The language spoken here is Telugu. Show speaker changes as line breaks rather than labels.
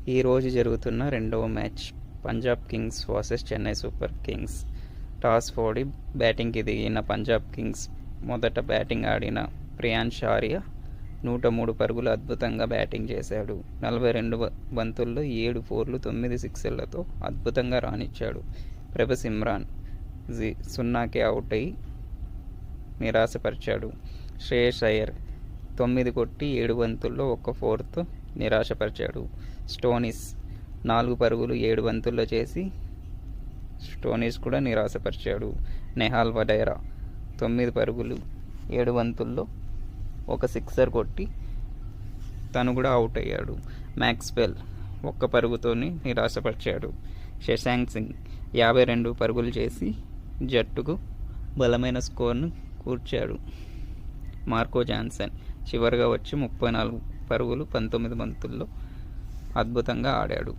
ఈరోజు జరుగుతున్న రెండవ match Punjab Kings versus Chennai Super Kings. Toss ఓడి బ్యాటింగ్కి దిగిన పంజాబ్ కింగ్స్ మొదట బ్యాటింగ్ ఆడిన ప్రియాంశ్ ఆర్య 103 పరుగులు అద్భుతంగా బ్యాటింగ్ చేశాడు. 42 బంతుల్లో 7 ఫోర్లు 9 సిక్సర్లతో అద్భుతంగా రాణించాడు. ప్రభ సిమ్రాన్ 0కే అవుట్ అయి నిరాశపరిచాడు. శ్రేయస్ అయ్యర్ 9 కొట్టి 7 బంతుల్లో 1 ఫోర్తో నిరాశపరిచాడు. స్టోయినిస్ 4 పరుగులు 7 బంతుల్లో చేసి స్టోయినిస్ కూడా నిరాశపరిచాడు. నెహాల్ వడేరా 9 పరుగులు 7 బంతుల్లో 1 సిక్సర్ కొట్టి తను కూడా అవుట్ అయ్యాడు. మ్యాక్స్వెల్ 1 పరుగుతోని నిరాశపరిచాడు. శశాంక్ సింగ్ 52 పరుగులు చేసి జట్టుకు బలమైన స్కోర్ను కూర్చాడు. మార్కో జాన్సన్ చివరిగా వచ్చి 34 పరుగులు 19 బంతుల్లో అద్భుతంగా ఆడాడు.